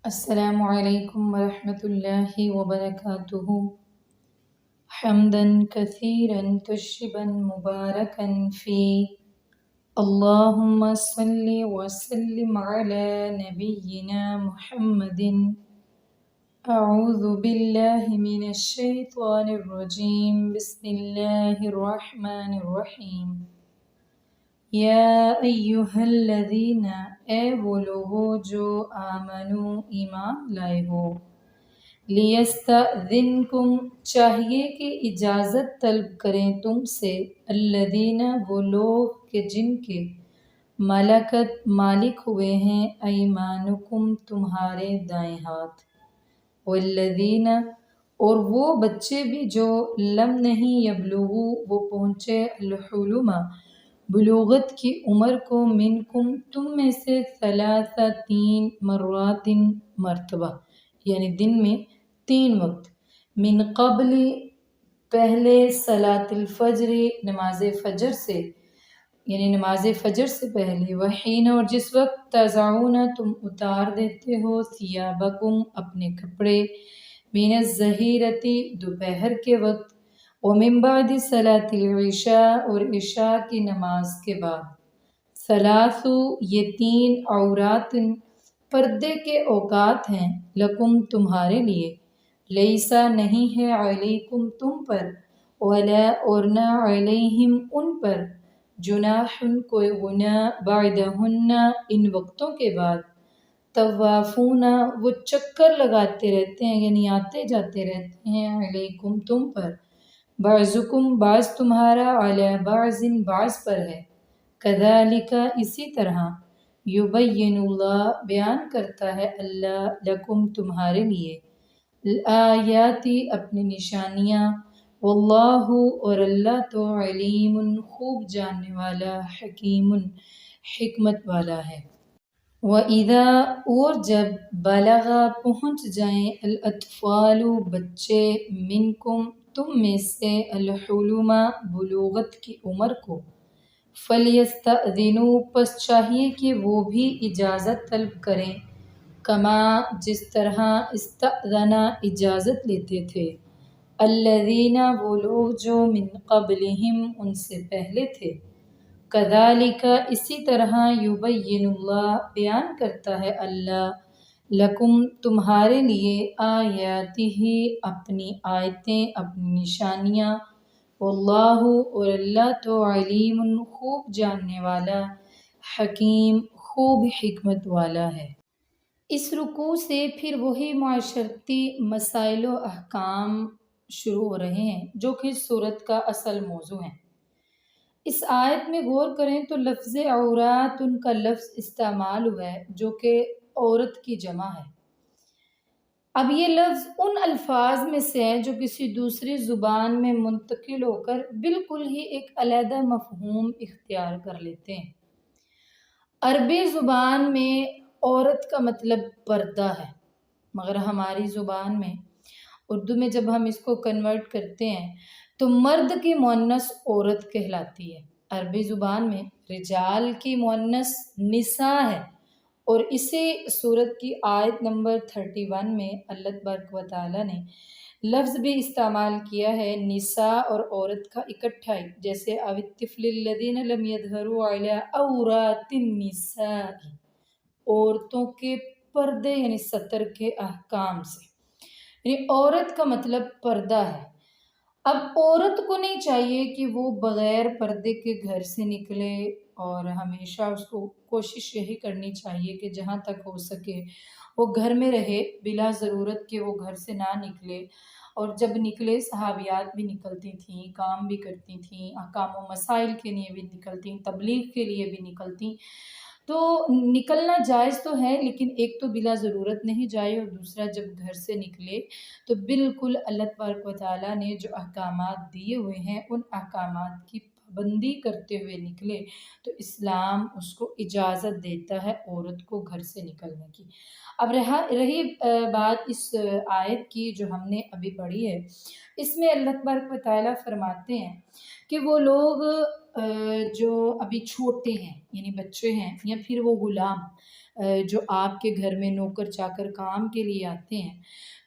السلام علیکم ورحمۃ اللہ وبرکاتہ حمدا کثیرا طیبا مبارکا فی اللہم صل وسلم علی نبینا محمد اعوذ باللہ من الشیطان الرجیم بسم اللہ الرحمن الرحیم یا ایہا الذین اے وہ لوگو جو آمنو ایمان لائے ہو لیستأذنکم چاہیے کہ اجازت طلب کریں تم سے الذین وہ لوگ کہ جن کے ملکت مالک ہوئے ہیں ایمانکم تمہارے دائیں ہاتھ والذین اور وہ بچے بھی جو لم نہیں یبلغو وہ پہنچے الحلم بلوغت کی عمر کو منکم تم میں سے تین مرات مرتبہ یعنی دن میں 3 وقت من قبل پہلے صلاۃ الفجر نماز فجر سے یعنی نماز فجر سے پہلے وحین اور جس وقت تضعون تم اتار دیتے ہو ثیابکم اپنے کپڑے من الظہیرتی دوپہر کے وقت ومن بعد صلاۃ العشاء اور عشاء کی نماز کے بعد ثلاثو یہ 3 عورات پردے کے اوقات ہیں لکم تمہارے لیے لیسا نہیں ہے علیکم تم پر ولا اور نہ علیہم ان پر جناح کوئی گناہ بعدہن ان وقتوں کے بعد طوافون وہ چکر لگاتے رہتے ہیں یعنی آتے جاتے رہتے ہیں علیکم تم پر بعضکم بعض تمہارا علی بعض بعض پر ہے کذالک اسی طرح یبین اللہ بیان کرتا ہے اللہ لکم تمہارے لیے الآیاتی اپنی نشانیاں واللہ اور اللہ تو علیم خوب جاننے والا حکیم حکمت والا ہے وَإِذَا اور جب بلغ پہنچ جائیں الاطفال بچے منکم تم میں سے الحلم بلوغت کی عمر کو فلیستأذنوا پس چاہیے کہ وہ بھی اجازت طلب کریں کما جس طرح استأذن اجازت لیتے تھے الذین وہ لوگ جو من قبلہم ان سے پہلے تھے کذالک اسی طرح یبین اللہ بیان کرتا ہے اللہ لکم تمہارے لیے آیاتہ اپنی آیتیں اپنی نشانیاں واللہ اور اللہ تو علیم خوب جاننے والا حکیم خوب حکمت والا ہے۔ اس رکوع سے پھر وہی معاشرتی مسائل و احکام شروع ہو رہے ہیں جو کہ سورت کا اصل موضوع ہیں۔ اس آیت میں غور کریں تو لفظ عورات ان کا لفظ استعمال ہوا ہے جو کہ عورت کی جمع ہے۔ اب یہ لفظ ان الفاظ میں سے ہے جو کسی دوسری زبان میں منتقل ہو کر بالکل ہی ایک علیحدہ مفہوم اختیار کر لیتے ہیں۔ عربی زبان میں عورت کا مطلب پردہ ہے مگر ہماری زبان میں اردو میں جب ہم اس کو کنورٹ کرتے ہیں تو مرد کی مؤنث عورت کہلاتی ہے۔ عربی زبان میں رجال کی مؤنث نساء ہے اور اسی سورت کی آیت نمبر 31 میں اللہ تبارک و تعالیٰ نے لفظ بھی استعمال کیا ہے نساء اور عورت کا اکٹھا ہی، جیسے او الطفل الذین لم یظہروا علی عورات النساء، عورتوں کے پردے یعنی ستر کے احکام سے، یعنی عورت کا مطلب پردہ ہے۔ اب عورت کو نہیں چاہیے کہ وہ بغیر پردے کے گھر سے نکلے اور ہمیشہ اس کو کوشش یہی کرنی چاہیے کہ جہاں تک ہو سکے وہ گھر میں رہے بلا ضرورت کہ وہ گھر سے نہ نکلے، اور جب نکلے صحابیات بھی نکلتی تھیں، کام بھی کرتی تھیں، احکام و مسائل کے لیے بھی نکلتی، تبلیغ کے لیے بھی نکلتی، تو نکلنا جائز تو ہے لیکن ایک تو بلا ضرورت نہیں جائے اور دوسرا جب گھر سے نکلے تو بالکل اللہ تبارک و تعالیٰ نے جو احکامات دیے ہوئے ہیں ان احکامات کی پابندی کرتے ہوئے نکلے تو اسلام اس کو اجازت دیتا ہے عورت کو گھر سے نکلنے کی۔ اب رہی بات اس آیت کی جو ہم نے ابھی پڑھی ہے، اس میں اللہ تبارک و تعالیٰ فرماتے ہیں کہ وہ لوگ جو ابھی چھوٹے ہیں یعنی بچے ہیں یا پھر وہ غلام جو آپ کے گھر میں نوکر چاکر کام کے لیے آتے ہیں،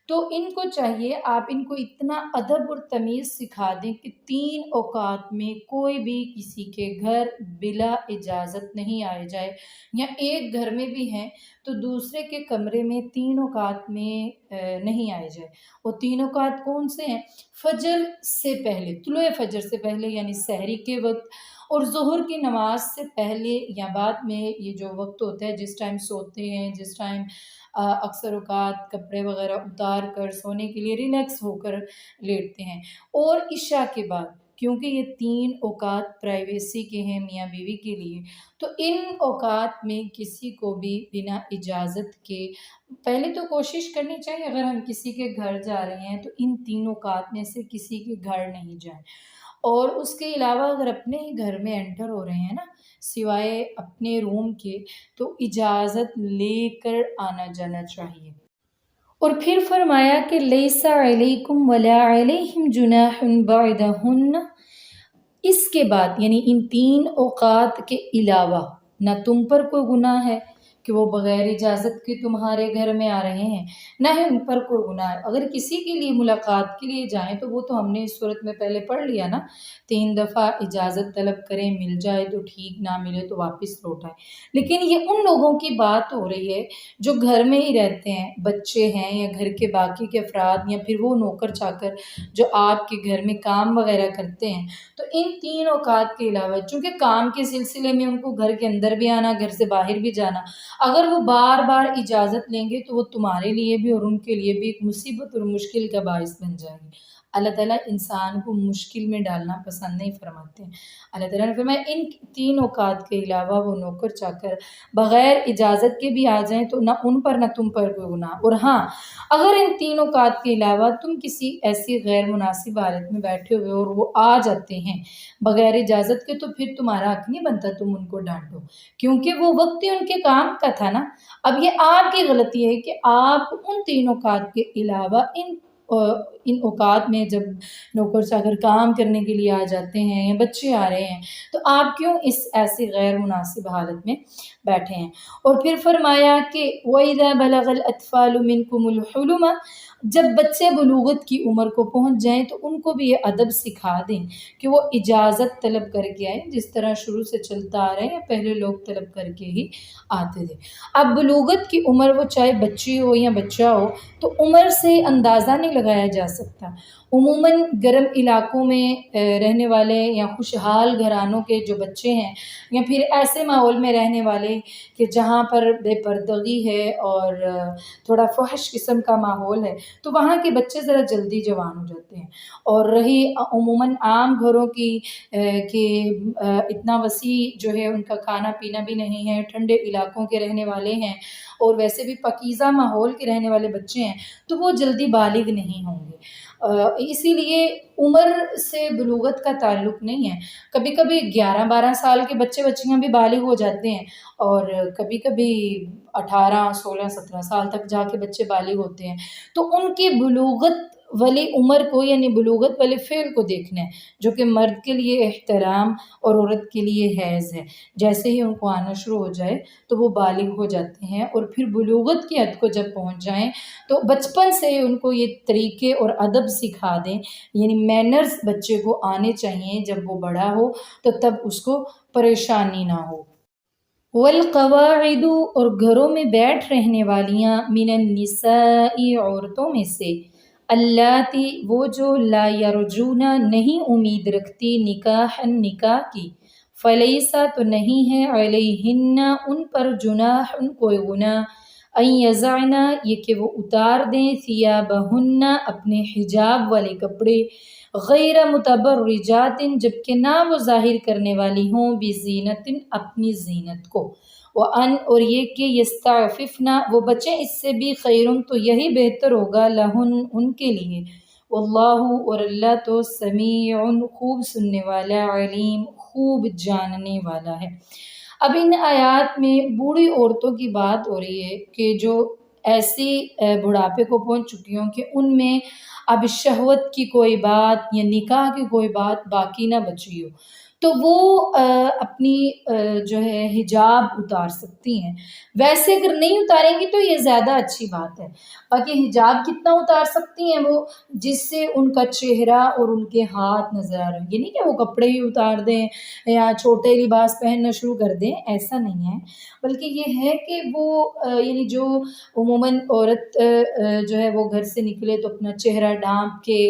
تو ان کو چاہیے آپ ان کو اتنا ادب اور تمیز سکھا دیں کہ 3 اوقات میں کوئی بھی کسی کے گھر بلا اجازت نہیں آئے جائے، یا ایک گھر میں بھی ہیں تو دوسرے کے کمرے میں 3 اوقات میں نہیں آئے جائے۔ وہ 3 اوقات کون سے ہیں؟ فجر سے پہلے، طلوع فجر سے پہلے یعنی سحری کے وقت، اور ظہر کی نماز سے پہلے یا بعد میں، یہ جو وقت ہوتا ہے جس ٹائم سوتے ہیں، جس ٹائم اکثر اوقات کپڑے وغیرہ اتار کر سونے کے لیے ریلیکس ہو کر لیٹتے ہیں، اور عشاء کے بعد، کیونکہ یہ 3 اوقات پرائیویسی کے ہیں میاں بیوی کے لیے، تو ان اوقات میں کسی کو بھی بنا اجازت کے، پہلے تو کوشش کرنی چاہیے اگر ہم کسی کے گھر جا رہے ہیں تو ان 3 اوقات میں سے کسی کے گھر نہیں جائیں، اور اس کے علاوہ اگر اپنے ہی گھر میں انٹر ہو رہے ہیں نا، سوائے اپنے روم کے، تو اجازت لے کر آنا جانا چاہیے۔ اور پھر فرمایا کہ لیس علیکم ولا علیہم جناح بعدہن، اس کے بعد یعنی ان 3 اوقات کے علاوہ نہ تم پر کوئی گناہ ہے کہ وہ بغیر اجازت کے تمہارے گھر میں آ رہے ہیں، نہ ہی ان پر کوئی گناہ ہے۔ اگر کسی کے لیے ملاقات کے لیے جائیں تو وہ تو ہم نے اس صورت میں پہلے پڑھ لیا نا، 3 دفعہ اجازت طلب کریں، مل جائے تو ٹھیک، نہ ملے تو واپس لوٹ آئیں۔ لیکن یہ ان لوگوں کی بات ہو رہی ہے جو گھر میں ہی رہتے ہیں، بچے ہیں یا گھر کے باقی کے افراد، یا پھر وہ نوکر چاکر جو آپ کے گھر میں کام وغیرہ کرتے ہیں۔ تو ان 3 اوقات کے علاوہ چونکہ کام کے سلسلے میں ان کو گھر کے اندر بھی آنا، گھر سے باہر بھی جانا، اگر وہ بار بار اجازت لیں گے تو وہ تمہارے لیے بھی اور ان کے لیے بھی ایک مصیبت اور مشکل کا باعث بن جائیں گے۔ اللہ تعالیٰ انسان کو مشکل میں ڈالنا پسند نہیں فرماتے ہیں۔ اللہ تعالیٰ نے فرمایا ان 3 اوقات کے علاوہ وہ نوکر چاکر بغیر اجازت کے بھی آ جائیں تو نہ ان پر نہ تم پر کوئی گناہ۔ اور ہاں، اگر ان 3 اوقات کے علاوہ تم کسی ایسی غیر مناسب حالت میں بیٹھے ہوئے اور وہ آ جاتے ہیں بغیر اجازت کے، تو پھر تمہارا حق نہیں بنتا تم ان کو ڈانٹو، کیونکہ وہ وقت ہی ان کے کام کا تھا نا۔ اب یہ آپ کی غلطی ہے کہ آپ ان 3 اوقات کے علاوہ ان اوقات میں جب نوکر چاکر کام کرنے کے لیے آ جاتے ہیں یا بچے آ رہے ہیں تو آپ کیوں اس ایسی غیر مناسب حالت میں بیٹھے ہیں۔ اور پھر فرمایا کہ وَإِذَا بَلَغَ الْأَطْفَالُ مِنْكُمُ الْحُلُمَ، جب بچے بلوغت کی عمر کو پہنچ جائیں تو ان کو بھی یہ ادب سکھا دیں کہ وہ اجازت طلب کر کے آئیں، جس طرح شروع سے چلتا آ رہا ہے، پہلے لوگ طلب کر کے ہی آتے تھے۔ اب بلوغت کی عمر وہ چاہے بچی ہو یا بچہ ہو تو عمر سے اندازہ نہیں لگایا جا سکتا۔ عموماً گرم علاقوں میں رہنے والے یا خوشحال گھرانوں کے جو بچے ہیں، یا پھر ایسے ماحول میں رہنے والے کہ جہاں پر بے پردگی ہے اور تھوڑا فحش قسم کا ماحول ہے، تو وہاں کے بچے ذرا جلدی جوان ہو جاتے ہیں۔ اور رہی عموماً عام گھروں کی کہ اتنا وسیع جو ہے ان کا کھانا پینا بھی نہیں ہے، ٹھنڈے علاقوں کے رہنے والے ہیں اور ویسے بھی پاکیزہ ماحول کے رہنے والے بچے ہیں، تو وہ جلدی بالغ نہیں ہوں گے۔ اسی لیے عمر سے بلوغت کا تعلق نہیں ہے۔ کبھی کبھی 11-12 سال کے بچے بچیاں بھی بالغ ہو جاتے ہیں، اور کبھی کبھی 18 16 17 سال تک جا کے بچے بالغ ہوتے ہیں۔ تو ان کی بلوغت والی عمر کو یعنی بلوغت والے فعل کو دیکھنا ہے، جو کہ مرد کے لیے احترام اور عورت کے لیے حیض ہے۔ جیسے ہی ان کو آنا شروع ہو جائے تو وہ بالغ ہو جاتے ہیں، اور پھر بلوغت کی حد کو جب پہنچ جائیں تو بچپن سے ان کو یہ طریقے اور ادب سکھا دیں، یعنی مینرز بچے کو آنے چاہیے، جب وہ بڑا ہو تو تب اس کو پریشانی نہ ہو۔ والقواعد، اور گھروں میں بیٹھ رہنے والیاں، من النساء، عورتوں میں سے، اللاتی، وہ جو لا یرجون، نہیں امید رکھتی، نکاح کی، فلیسا، تو نہیں ہے، علیہن، ان پر، جناح، کوئی گناہ، ان یضعن، یہ کہ وہ اتار دیں، ثیابہن، اپنے حجاب والے کپڑے، غیر متبرجات، جبکہ نہ وہ ظاہر کرنے والی ہوں، بزینت، اپنی زینت کو، وان، اور یہ کہ یستعففن، وہ بچیں اس سے بھی، خیرن، تو یہی بہتر ہوگا، لہن، ان کے لیے، واللہ، اور اللہ تو، سمیع، خوب سننے والا، علیم، خوب جاننے والا ہے۔ اب ان آیات میں بوڑھی عورتوں کی بات ہو رہی ہے کہ جو ایسی بڑھاپے کو پہنچ چکی ہوں کہ ان میں اب شہوت کی کوئی بات یا نکاح کی کوئی بات باقی نہ بچی ہو، تو وہ اپنی جو ہے حجاب اتار سکتی ہیں۔ ویسے اگر نہیں اتاریں گی تو یہ زیادہ اچھی بات ہے۔ باقی حجاب کتنا اتار سکتی ہیں وہ، جس سے ان کا چہرہ اور ان کے ہاتھ نظر آ رہے ہیں، یہ نہیں کہ وہ کپڑے ہی اتار دیں یا چھوٹے لباس پہننا شروع کر دیں، ایسا نہیں ہے، بلکہ یہ ہے کہ وہ یعنی جو عموماً عورت جو ہے وہ گھر سے نکلے تو اپنا چہرہ ڈھانپ کے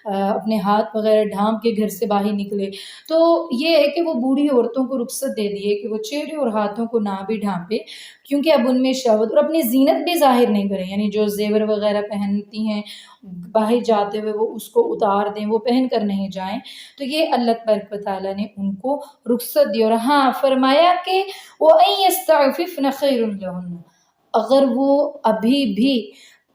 اپنے ہاتھ وغیرہ ڈھانپ کے گھر سے باہر نکلے، تو یہ ہے کہ وہ بوڑھی عورتوں کو رخصت دے دی ہے کہ وہ چہرے اور ہاتھوں کو نہ بھی ڈھانپے، کیونکہ اب ان میں شہوت، اور اپنی زینت بھی ظاہر نہیں کریں، یعنی جو زیور وغیرہ پہنتی ہیں باہر جاتے ہوئے وہ اس کو اتار دیں، وہ پہن کر نہیں جائیں، تو یہ اللہ تبارک و تعالیٰ نے ان کو رخصت دی۔ اور ہاں فرمایا کہ وَأَن يَسْتَعْفِفْنَ خَيْرٌ لَهُنَّ، اگر وہ ابھی بھی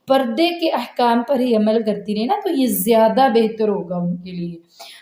پردے کے احکام پر ہی عمل کرتی رہی نا تو یہ زیادہ بہتر ہوگا ان کے لیے،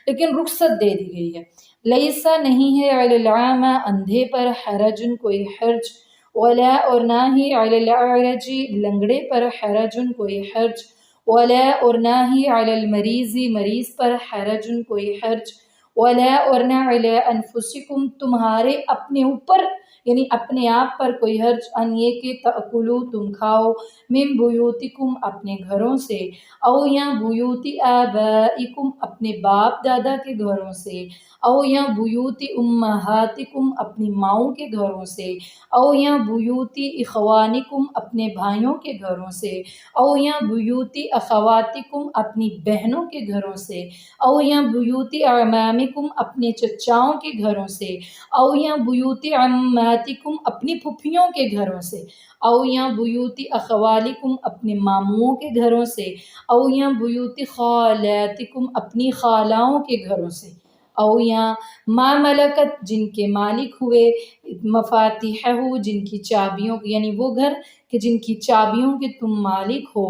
لیکن رخصت دے دی گئی ہے۔ لیسا نہیں ہے علی العامہ اندھے پر حرجن کوئی حرج، ولا اور نہ ہی علی الاعرج لنگڑے پر حرجن کوئی حرج، ولا اور نہ ہی علی المریض مریض پر حرجن کوئی حرج، ولا اور نہ علی انفسکم تمہارے اپنے اوپر یعنی اپنے آپ پر کوئی حرج، ان یہ کہ تأکلو تم کھاؤ من بیوتکم اپنے گھروں سے، او یا بیوت آبائکم اپنے باپ دادا کے گھروں سے، او یا بیوت امہاتکم اپنی ماؤں کے گھروں سے، او یا بیوت اخوانکم اپنے بھائیوں کے گھروں سے، او یا بیوت اخواتکم اپنی بہنوں کے گھروں سے، او یا بیوت اعمامکم اپنے چچاؤں کے گھروں سے، او یا بیوت عماتکم اپنی پھپھیوں کے گھروں سے، او یا بیوت اخوالکم اپنے ماموں کے گھروں سے، او یا بیوت خالاتکم اپنی خالاؤں کے گھروں سے، او یا ما ملکت جن کے مالک ہوئے، مفاتیحہ جن کی چابیوں یعنی وہ گھر کہ جن کی چابیوں کے تم مالک ہو،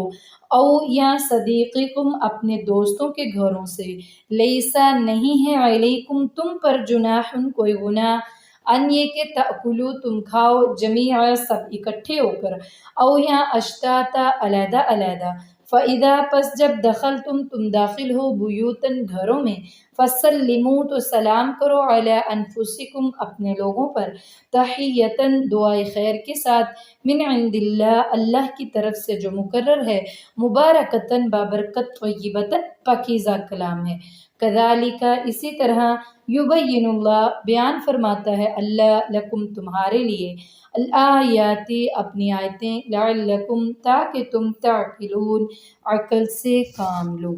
او یا صدیقکم اپنے دوستوں کے گھروں سے، لیسا نہیں ہے علیکم تم پر جناح کوئی گناہ، ان یہ کہ تأکلو تم کھاؤ جمیع سب اکٹھے ہو کر، او یا اشتاتا علیحدہ علیحدہ، فَإِذَا پس جب دخل تم داخل ہو بیوتن گھروں میں، فَسَلِّمُوا تو سلام کرو علی انفسکم اپنے لوگوں پر، تحیتاً دعائے خیر کے ساتھ، من عند اللہ اللہ کی طرف سے جو مقرر ہے، مبارکتاً بابرکت، طیبتاً پاکیزہ کلام ہے، کذالک اسی طرح، یبین اللہ بیان فرماتا ہے اللہ لکم تمہارے لیے، الآیات اپنی آیتیں، لعلکم تاکہ تم تعقلون عقل سے کام لو۔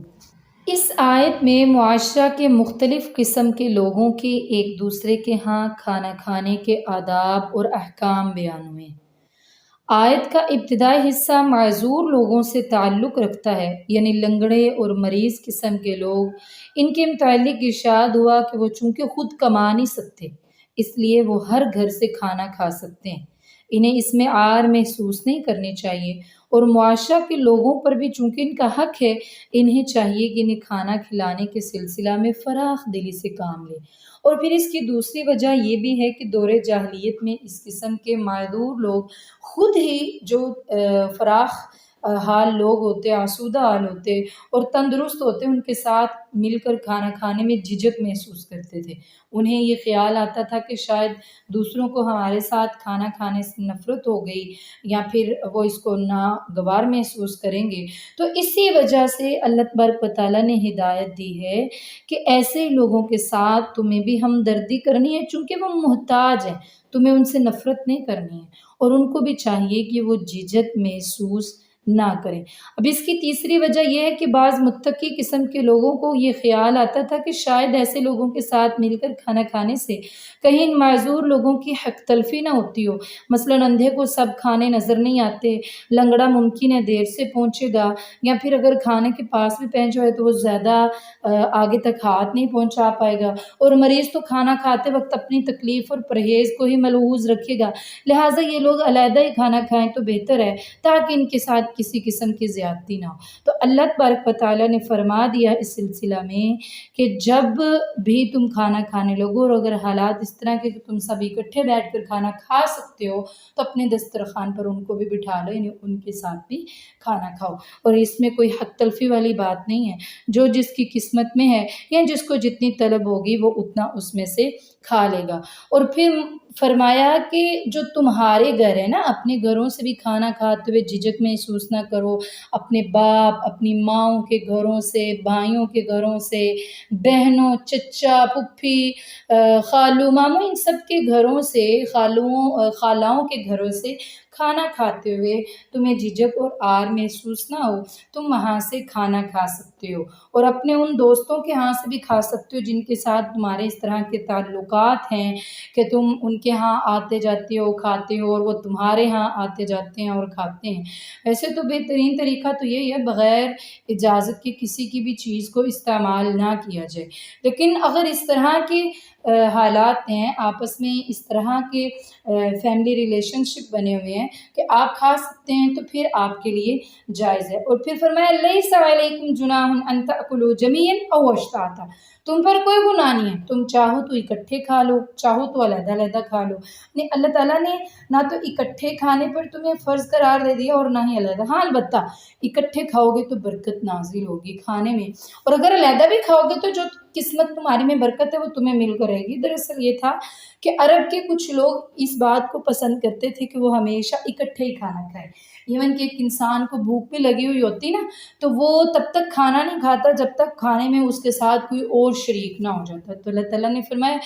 اس آیت میں معاشرہ کے مختلف قسم کے لوگوں کے ایک دوسرے کے ہاں کھانا کھانے کے آداب اور احکام بیان ہوئے۔ آیت کا ابتدائی حصہ معذور لوگوں سے تعلق رکھتا ہے، یعنی لنگڑے اور مریض قسم کے لوگ، ان کے متعلق ارشاد ہوا کہ وہ چونکہ خود کما نہیں سکتے اس لیے وہ ہر گھر سے کھانا کھا سکتے ہیں، انہیں اس میں عار محسوس نہیں کرنی چاہیے، اور معاشرہ کے لوگوں پر بھی چونکہ ان کا حق ہے، انہیں چاہیے کہ انہیں کھانا کھلانے کے سلسلہ میں فراخ دلی سے کام لے۔ اور پھر اس کی دوسری وجہ یہ بھی ہے کہ دور جاہلیت میں اس قسم کے معذور لوگ خود ہی جو فراخ حال لوگ ہوتے، آسودہ حال ہوتے اور تندرست ہوتے، ان کے ساتھ مل کر کھانا کھانے میں جھجک محسوس کرتے تھے، انہیں یہ خیال آتا تھا کہ شاید دوسروں کو ہمارے ساتھ کھانا کھانے سے نفرت ہو گئی یا پھر وہ اس کو ناگوار محسوس کریں گے، تو اسی وجہ سے اللہ تبارک و تعالیٰ نے ہدایت دی ہے کہ ایسے لوگوں کے ساتھ تمہیں بھی ہمدردی کرنی ہے، چونکہ وہ محتاج ہیں، تمہیں ان سے نفرت نہیں کرنی ہے، اور ان کو بھی چاہیے کہ وہ جھجک محسوس نہ کریں۔ اب اس کی تیسری وجہ یہ ہے کہ بعض متقی قسم کے لوگوں کو یہ خیال آتا تھا کہ شاید ایسے لوگوں کے ساتھ مل کر کھانا کھانے سے کہیں ان معذور لوگوں کی حق تلفی نہ ہوتی ہو، مثلاً اندھے کو سب کھانے نظر نہیں آتے، لنگڑا ممکن ہے دیر سے پہنچے گا، یا پھر اگر کھانے کے پاس بھی پہنچ جائے تو وہ زیادہ آگے تک ہاتھ نہیں پہنچا پائے گا، اور مریض تو کھانا کھاتے وقت اپنی تکلیف اور پرہیز کو ہی ملحوظ رکھے گا، لہٰذا یہ لوگ علیحدہ ہی کھانا کھائیں تو بہتر ہے تاکہ ان کے ساتھ کسی قسم کی زیادتی نہ ہو۔ تو اللہ تبارک و تعالیٰ نے فرما دیا اس سلسلہ میں کہ جب بھی تم کھانا کھانے لگو اور اگر حالات اس طرح کے کہ تم سب اکٹھے بیٹھ کر کھانا کھا سکتے ہو تو اپنے دسترخوان پر ان کو بھی بٹھا لو، یعنی ان کے ساتھ بھی کھانا کھاؤ۔ اور اس میں کوئی حق تلفی والی بات نہیں ہے، جو جس کی قسمت میں ہے یا جس کو جتنی طلب ہوگی وہ اتنا اس میں سے کھا لے گا۔ اور پھر فرمایا کہ جو تمہارے گھر ہے نا، اپنے گھروں سے بھی کھانا کھاتے ہوئے جھجک محسوس نہ کرو، اپنے باپ اپنی ماؤں کے گھروں سے، بھائیوں کے گھروں سے، بہنوں، چچا، پھپھی، خالو، ماموں، ان سب کے گھروں سے، خالاؤں کے گھروں سے کھانا کھاتے ہوئے تمہیں جھجک اور آر محسوس نہ ہو، تم وہاں سے کھانا کھا سکتے ہو۔ اور اپنے ان دوستوں کے ہاں سے بھی کھا سکتے ہو جن کے ساتھ تمہارے اس طرح کے تعلقات ہیں کہ تم ان کے ہاں آتے جاتے ہو، کھاتے ہو، اور وہ تمہارے ہاں آتے جاتے ہیں اور کھاتے ہیں۔ ویسے تو بہترین طریقہ تو یہی ہے بغیر اجازت کے کسی کی بھی چیز کو استعمال نہ کیا جائے، لیکن اگر اس طرح کے حالات ہیں، آپس میں اس طرح کے فیملی ریلیشن شپ بنے ہوئے ہیں کہ آپ کھا سکتے ہیں تو پھر آپ کے لیے جائز ہے۔ اور پھر فرمایا لیس علیکم جناح ان تأکلوا جمیعا او اشتاتا، تم پر کوئی گناہ نہیں ہے، تم چاہو تو اکٹھے کھا لو، چاہو تو علیحدہ علیحدہ کھا لو۔ نہیں، اللہ تعالیٰ نے نہ تو اکٹھے کھانے پر تمہیں فرض قرار دے دیا اور نہ ہی علیحدہ۔ ہاں البتہ اکٹھے کھاؤ گے تو برکت نازل ہوگی کھانے میں، اور اگر علیحدہ بھی کھاؤ گے تو جو قسمت تمہاری میں برکت ہے وہ تمہیں مل کر رہے گی۔ دراصل یہ تھا کہ عرب کے کچھ لوگ اس بات کو پسند کرتے تھے کہ وہ ہمیشہ اکٹھے ہی کھانا کھائے، ایون کہ ایک انسان کو بھوک بھی لگی ہوئی ہوتی نا تو وہ تب تک کھانا نہیں کھاتا جب تک کھانے میں اس کے ساتھ کوئی اور شریک نہ ہو جاتا۔ تو اللہ تعالیٰ نے فرمایا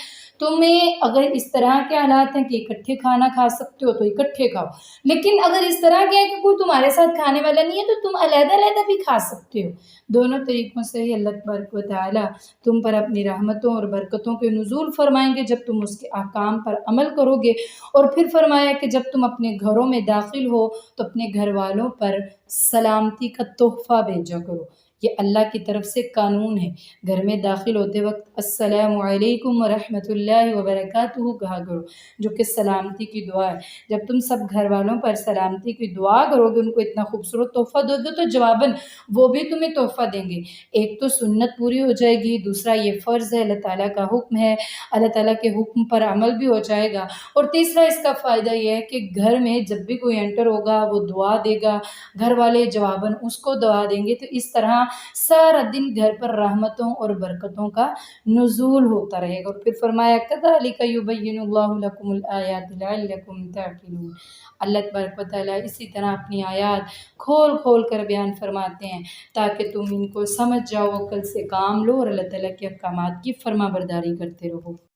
تمہیں اگر اس طرح کے حالات ہیں کہ اکٹھے کھانا کھا سکتے ہو تو اکٹھے کھاؤ، لیکن اگر اس طرح کے ہے کہ کوئی تمہارے ساتھ کھانے والا نہیں ہے تو تم علیحدہ علیحدہ بھی کھا سکتے ہو۔ دونوں طریقوں سے ہی اللہ تبارک و تعالیٰ تم پر اپنی رحمتوں اور برکتوں کے نزول فرمائیں گے جب تم اس کے احکام پر عمل کرو گے۔ اور پھر فرمایا کہ جب تم اپنے گھروں میں داخل ہو تو اپنے گھر والوں پر سلامتی کا تحفہ بھیجا کرو۔ یہ اللہ کی طرف سے قانون ہے، گھر میں داخل ہوتے وقت السلام علیکم ورحمۃ اللہ وبرکاتہ کہا کرو، جو کہ سلامتی کی دعا ہے۔ جب تم سب گھر والوں پر سلامتی کی دعا کرو گے، ان کو اتنا خوبصورت تحفہ دو گے تو جواباً وہ بھی تمہیں تحفہ دیں گے۔ ایک تو سنت پوری ہو جائے گی، دوسرا یہ فرض ہے، اللہ تعالیٰ کا حکم ہے، اللہ تعالیٰ کے حکم پر عمل بھی ہو جائے گا، اور تیسرا اس کا فائدہ یہ ہے کہ گھر میں جب بھی کوئی انٹر ہوگا وہ دعا دے گا، گھر والے جواباً اس کو دعا دیں گے، تو اس طرح سارا دن گھر پر رحمتوں اور برکتوں کا نزول ہوتا رہے گا۔ اور پھر فرمایا کذالک یبین اللہ لکم الآیات لعلکم تعقلون، اللہ تبارک و تعالیٰ اسی طرح اپنی آیات کھول کھول کر بیان فرماتے ہیں تاکہ تم ان کو سمجھ جاؤ، عقل سے کام لو اور اللہ تعالیٰ کے احکامات کی فرما برداری کرتے رہو۔